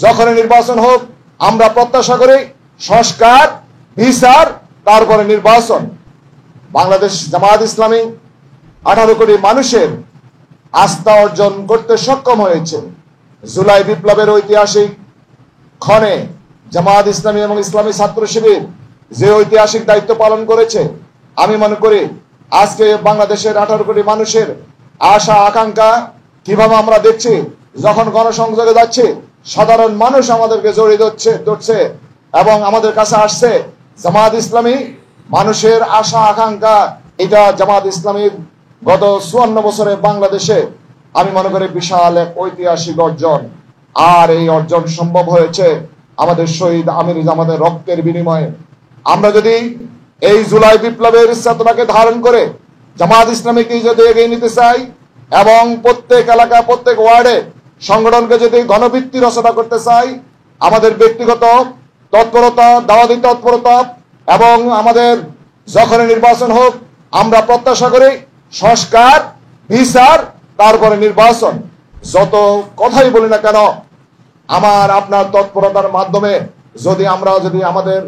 যখনই নির্বাচন হোক আমরা প্রত্যাশা করি সংস্কার, বিচার, তারপরে নির্বাচন। বাংলাদেশ জামায়াত ইসলামী 18 কোটি মানুষের আস্থা অর্জন করতে সক্ষম হয়েছে। জুলাই বিপ্লবের ঐতিহাসিক ক্ষণে জামায়াত ইসলামী এবং ইসলামী ছাত্র শিবির যে ঐতিহাসিক দায়িত্ব পালন করেছে, আমি মনে করি আজকে বাংলাদেশের 18 কোটি মানুষের আশা আকাঙ্ক্ষা কিভাবে আমরা দেখছি, যখন গণসংযোগে যাচ্ছে সাধারণ মানুষ আমাদেরকে জড়িয়ে ধরছে এবং আমাদের কাছে আসছে। জামায়াত ইসলামী মানুষের আশা আকাঙ্ক্ষা, এটা জামায়াত ইসলামীর গত 54 বছরে বাংলাদেশে আমি মনে করি বিশাল এক ঐতিহাসিক অর্জন। আর এই অর্জন সম্ভব হয়েছে আমাদের শহীদ আমির জামাতের রক্তের বিনিময়ে। আমরা যদি এই জুলাই বিপ্লবের চেতনাকে ধারণ করে জামায়াত ইসলামীকে যদি এগিয়ে নিতে চাই এবং প্রত্যেক এলাকা প্রত্যেক ওয়ার্ডে সংগঠনকে যদি গণভিত্তি রচনা করতে চাই, আমাদের ব্যক্তিগত তৎপরতা, দাওয়াতি তৎপরতা এবং আমাদের যখনই নির্বাচন হোক আমরা প্রত্যাশা করি সংস্কার, বিচার, তারপরে নির্বাচন। যত কথাই বলি না কেন, আমার আপনার তৎপরতার মাধ্যমে যদি আমরা আমাদের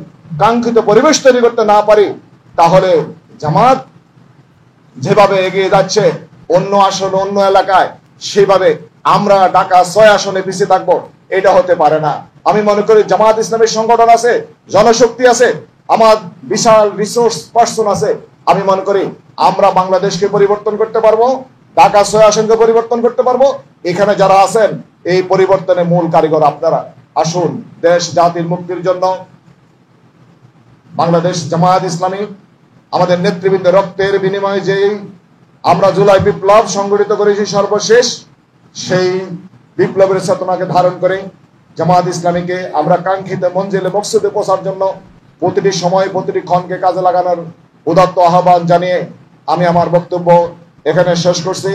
কাঙ্ক্ষিত পরিবেশ তৈরি করতে না পারি, তাহলে জামাত যেভাবে এগিয়ে যাচ্ছে অন্য আসন অন্য এলাকায়, সেভাবে আমরা ঢাকা 6 আসনে পিছিয়ে থাকবো, এটা হতে পারে না। আমি মনে করি জামাত ইসলামের সংগঠন আছে, জনশক্তি আছে, আমার বিশাল রিসোর্স পার্সন আছে। আমি মনে করি আমরা বাংলাদেশকে পরিবর্তন করতে পারবো, ঢাকা 6 আসনকে পরিবর্তন করতে পারবো। এখানে যারা আছেন এই পরিবর্তনের মূল কারিগর আপনারা। আসুন দেশ জাতির মুক্তির জন্য বাংলাদেশ জামায়াত ইসলামী আমাদের নেতৃবৃন্দের রক্তের বিনিময়ে যে আমরা জুলাই বিপ্লব সংগঠিত করেছি সর্বশেষ, সেই বিপ্লবের চেতনাকে ধারণ করে জামায়াত ইসলামীকে আমরা কাঙ্ক্ষিত মঞ্জিলে মকসুদে পৌঁছার জন্য প্রতিটি সময় প্রতিটি ক্ষণকে কাজে লাগানোর উদাত্ত আহ্বান জানিয়ে আমি আমার বক্তব্য এখানে শেষ করছি।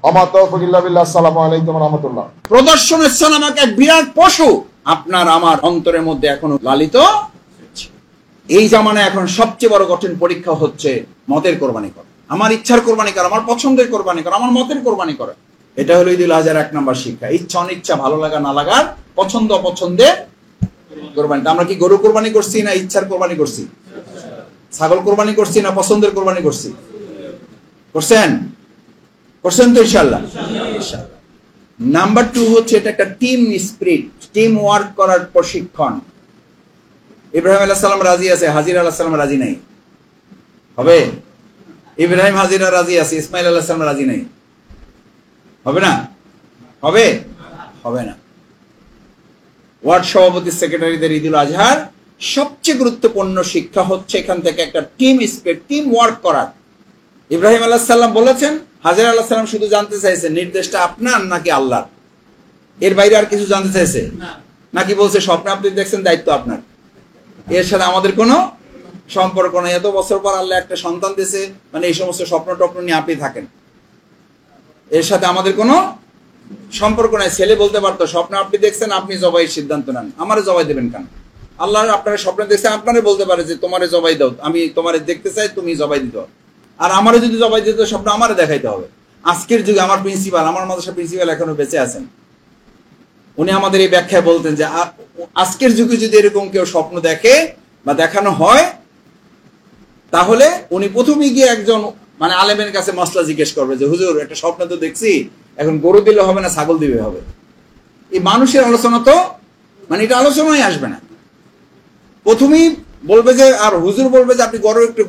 আমার তৌফিক ইল্লা বিল্লাহ। আসসালামু আলাইকুম ওয়া রাহমাতুল্লাহ। প্রদর্শনের স্থান আমাকে এক বিরাট পশু আপনার আমার অন্তরের মধ্যে এখনো লালিত। এই জামানায় এখন সবচেয়ে বড় কঠিন পরীক্ষা হচ্ছে মতের কোরবানি করা, আমার ইচ্ছার কোরবানি করা, আমার পছন্দের কোরবানি করা, আমার মতের কোরবানি করা। এটা হলো ঈদুল আজহার 1 নম্বর শিক্ষা। ইচ্ছা অনিচ্ছা, ভালো লাগা না লাগার, পছন্দ অপছন্দের কোরবানিটা। আমরা কি গরু কোরবানি করছি না ইচ্ছার কোরবানি করছি? ছাগল কোরবানি করছি না পছন্দের কোরবানি করছি? করছেন তো ইনশাআল্লাহ। নাম্বার 2 হচ্ছে এটা একটা টিম স্পিরিট, টিম ওয়ার্ক করার প্রশিক্ষণ। ইব্রাহিম আলাইহিস সালাম রাজি আছে, হাজির আলাইহিস সালাম রাজি নাই, হবে? ইব্রাহিম হাজিরা রাজি আছে, ইসমাইল আলাইহিস সালাম রাজি নাই, হবে না? হবে না। ওয়ার্ড সভাপতি সেক্রেটারিদের ঈদুল আজহার সবচেয়ে গুরুত্বপূর্ণ শিক্ষা হচ্ছে এখান থেকে একটা টিম স্পিরিট, টিম ওয়ার্ক করার। ইব্রাহিম আলাইহিস সালাম বলেছেন, হাজির আলাইহিস সালাম শুধু জানতে চাইছে নির্দেশটা আপনার নাকি আল্লাহর, এর বাইরে আর কিছু জানতে চাইছে নাকি বলছে স্বপ্নে আপনি দেখছেন দায়িত্ব আপনার, এর সাথে আমাদের কোনো সম্পর্ক নেই। এত বছর পর আল্লাহ একটা সন্তান দিয়েছে, মানে এই সমস্ত স্বপ্ন টপ্ন নিয়ে আপনি থাকেন, এর সাথে আমাদের কোনো সম্পর্ক নাই। ছেলে বলতে পারতো স্বপ্ন আপনি দেখছেন, আপনি জবাইয়ের সিদ্ধান্ত নেন, আমারে জবাই দেবেন কেন? আল্লাহ আপনারা স্বপ্ন দেখছেন, আপনারে বলতে পারে যে তোমারে জবাই দাও, আমি তোমারে দেখতে চাই, তুমি জবাই দিতে হবে। আর আমারে যদি জবাই দিতে স্বপ্ন আমারে দেখাইতে হবে। আজকের যুগে আমার প্রিন্সিপাল, আমার মাদ্রাসা প্রিন্সিপাল এখনো বেঁচে আছেন, উনি আমাদের এই ব্যাখ্যায় বলতেন যে আজকের যুগে যদি এরকম কেউ স্বপ্ন দেখে বা দেখানো হয়, তাহলে উনি প্রথমে গিয়ে একজন মানে আলেমের কাছে মসলা জিজ্ঞেস করবে যে হুজুর একটা স্বপ্ন তো দেখছি, এখন গরু দিলে হবে না ছাগল দিবে হবে? এই মানুষের আলোচনা তো মানে এটা আলোচনায় আসবে না। প্রথমেই বলবে যে, আর হুজুর বলবে যে আপনি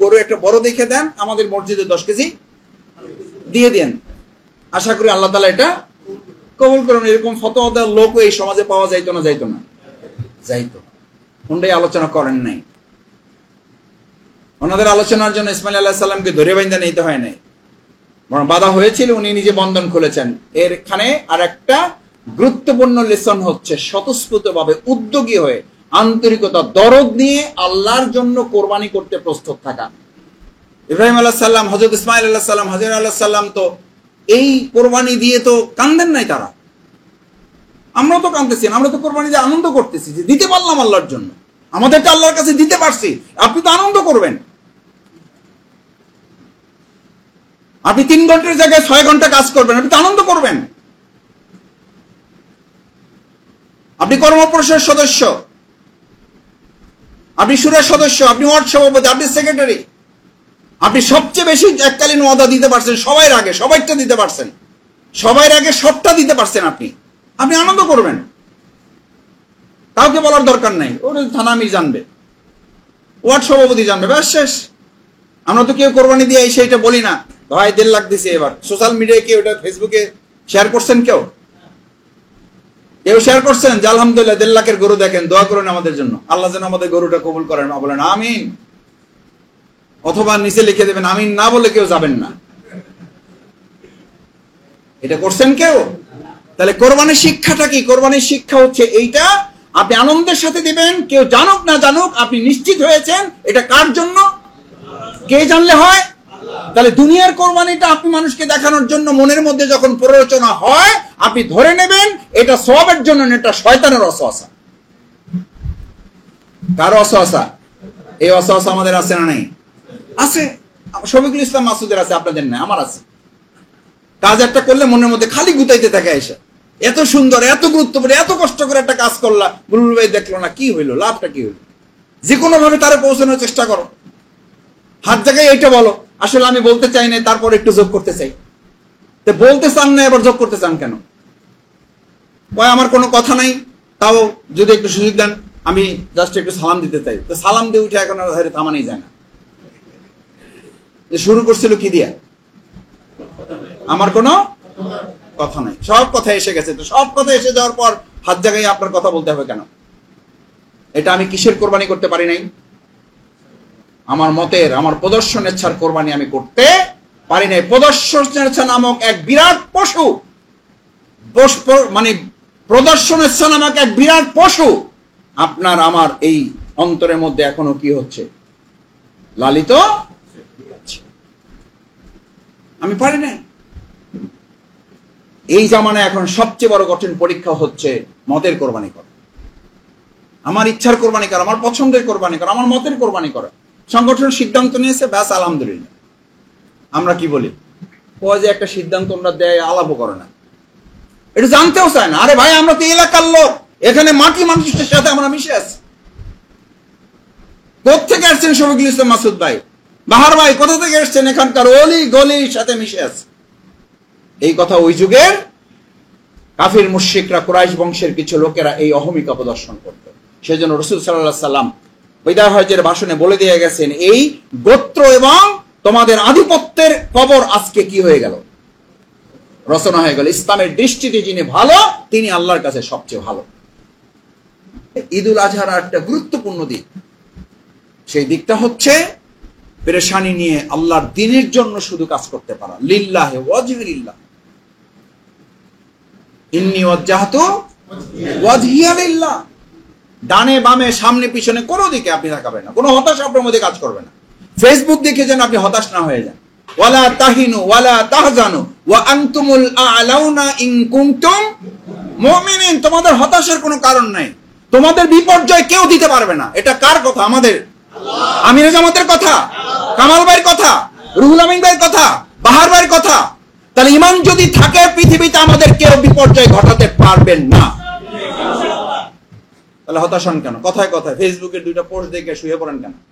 গরু একটা বড় দেখে দেন, আমাদের মসজিদে 10 কেজি দিয়ে দেন, আশা করি আল্লাহ তাআলা এটা কবুল করুন। এরকম ফতোয়া দেওয়ার লোক এই সমাজে পাওয়া যাইতো না? যাইতো। কোনটাই আলোচনা করেন নাই। ওনাদের আলোচনার জন্য ইসমাইল আলাইহিস সালামকে ধরে বাইন্ধা নিতে হয় নাই, বরং বাধা হয়েছিল, উনি নিজে বন্ধন খুলেছেন। এখানে আর একটা গুরুত্বপূর্ণ লেসন হচ্ছে স্বতঃস্ফূর্তভাবে উদ্যোগী হয়ে আন্তরিকতা দরদ নিয়ে আল্লাহর জন্য কোরবানি করতে প্রস্তুত থাকা। ইব্রাহিম আলাইহিস সালাম, হযরত ইসমাইল আলাইহিস সালাম, হাজির আলাইহিস সালাম তো এই কোরবানি দিয়ে তো কান্দেন নাই তারা। আমরাও তো কাঁদতেছি, আমরা তো কোরবানি দিয়ে আনন্দ করতেছি যে দিতে পারলাম আল্লাহর জন্য, আমাদেরটা আল্লাহর কাছে দিতে পারছি। আপনি তো আনন্দ করবেন। আপনি 3 ঘন্টার জায়গায় 6 ঘন্টা কাজ করবেন, আপনি তো আনন্দ করবেন। আপনি কর্মপরিষদের সদস্য, আপনি সুরের সদস্য, আপনি ওয়ার্ড সভাপতি, আপনি সেক্রেটারি, আপনি সবচেয়ে বেশি এককালীন ওয়াদা দিতে পারছেন, সবাই আগে সবাইটা দিতে পারছেন, সবাই আগে সবটা দিতে পারছেন। আপনি আনন্দ করবেন, কাউকে বলার দরকার নাই, ওর থানা আমির জানবে, ওয়ার্ড সভাপতি জানবে, ব্যাস শেষ। আমরা তো কেউ কোরবানি দিয়ে সেইটা বলি না, ভাই 1.5 লাখ দিছে। এবার সোশ্যাল মিডিয়ায় কেউ এটা ফেসবুকে শেয়ার করছেন? কেউ শেয়ার করছেন যে আলহামদুলিল্লাহ 1.5 লাখের গরু দেখেন, দোয়া করুন আমাদের জন্য, আল্লাহ যেন আমাদের গরুটা কবুল করেন। বলেন আমিন, অথবা নিচে লিখে দেবেন আমিন, না বলে কেউ যাবেন না। এটা করছেন কেউ? তাহলে কোরবানির শিক্ষাটা কি? কোরবানির শিক্ষা হচ্ছে এইটা, আপনি আনন্দের সাথে দিবেন, কেউ জানুক না জানুক আপনি নিশ্চিত হয়েছেন এটা কার জন্য, কে জানলে হয়? তাহলে দুনিয়ার কোরবানিটা আপনি মানুষকে দেখানোর জন্য মনের মধ্যে যখন প্ররোচনা হয়, আপনি ধরে নেবেন এটা সওয়াবের জন্য, এটা শয়তানের ওয়াসওয়াসা। কার ওয়াসওয়াসা? এই ওয়াসওয়াসা আমাদের আছে না নেই? আছে। শফিকুল ইসলাম মাসুদের আছে, আপনাদের না, আমার আছে। কাজ একটা করলে মনের মধ্যে খালি গুতাইতে থাকে, এসে এত সুন্দর, এত গুরুত্বপূর্ণ, এত কষ্ট করে একটা কাজ করলা, বুলবুল ভাই দেখলো না, কি হইলো, লাভটা কি হইলো? যে কোনো ভাবে তারা পৌঁছানোর চেষ্টা করো, হাত জায়গায় এইটা বলো, আসলে আমি বলতে চাই না, তারপর একটু যোগ করতে চাই। তো বলতে চান না, এবার যোগ করতে চান কেন? আমার কোনো কথা নাই, তাও যদি একটু সুযোগ দেন, আমি জাস্ট একটু সালাম দিতে চাই। তো সালাম দিয়ে উঠে এখন আর থামানোই যায় না। শুরু করছিল কি দিয়া? আমার কোনো কথা নাই, সব কথা এসে গেছে। তো সব কথা এসে যাওয়ার পর হাত জায়গায় আপনার কথা বলতে হবে কেন? এটা আমি কিসের কোরবানি করতে পারি নাই? আমার মতের, আমার প্রদর্শনেচ্ছার কোরবানি আমি করতে পারি নাই। প্রদর্শনেচ্ছা নামক এক বিরাট পশু, মানে প্রদর্শনেচ্ছা নামক এক বিরাট পশু আপনার আমার এই অন্তরের মধ্যে এখনো কি হচ্ছে? লালিত। আমি পারি নাই। এই জামানায় এখন সবচেয়ে বড় কঠিন পরীক্ষা হচ্ছে মতের কোরবানি করা, আমার ইচ্ছার কোরবানি করা, আমার পছন্দের কোরবানি করা, আমার মতের কোরবানি করা। সংগঠন সিদ্ধান্ত নিয়েছে, ব্যাস আলহামদুলিল্লাহ। আমরা কি বলি? ও যে একটা সিদ্ধান্ত আমরা দেয়, আলাপও করে না, এটা জানতেও চায় না। আরে ভাই, আমরা তো এলাকার লোক, এখানে মাটি মানুষের সাথে আমরা মিশে আছি। কোথেকে আসছেন শফিকুল ইসলাম মাসুদ ভাই, বাহার ভাই, কোথা থেকে এসছেন? এখানকার অলি গলির সাথে মিশে আছে। এই কথা ওই যুগের কাফির মুশরিকরা, কুরাইশ বংশের কিছু লোকেরা এই অহমিকা প্রদর্শন করত। সেজন্য রাসূল সাল্লাল্লাহু আলাইহি ওয়াসাল্লাম বিদায় হজ্জের ভাষণে বলে দিয়ে গেছেন, এই গোত্র এবং তোমাদের আধিপত্যের কবর আজকে কি হয়ে গেল? রচনা হয়ে গেল। ইসলামের দৃষ্টিতে যিনি ভালো, তিনি আল্লাহর কাছে সবচেয়ে ভালো। ঈদুল আজহার একটা গুরুত্বপূর্ণ দিক, সেই দিকটা হচ্ছে পেরেশানি নিয়ে আল্লাহর দ্বীনের জন্য শুধু কাজ করতে পারা। লিল্লাহি ওয়াজহিল্লাহ, ইন্নী ওয়াজ্জাহতু ওয়াজহিয়া লিল্লাহ। ডানে বামে সামনে পিছনে কোনো দিকে আপনি তাকাবেন না, কোনো হতাশা আপনার মধ্যে কাজ করবে না। ফেসবুক দেখে যেন আপনি হতাশ না হয়ে যান। ওয়ালা তাহিনু ওয়ালা তাহজানু ওয়া আনতুমুল আ'লাউনা ইন কুনতুম মুমিনিন। তোমাদের হতাশার কোনো কারণ নাই, তোমাদের বিপর্যয় কেউ দিতে পারবে না। এটা কার কথা? আমাদের আমির জামাতের কথা, কামাল ভাইয়ের কথা, রুহুল আমিন ভাইয়ের কথা, বাহার ভাইয়ের কথা। তাহলে ঈমান যদি থাকে, পৃথিবীতে আমাদের কেউ বিপর্যয় ঘটাতে পারবেন না। তাহলে হতাশ হন কেন? কথায় কথায় ফেসবুকের 2টা পোস্ট দেখে শুয়ে পড়েন কেন?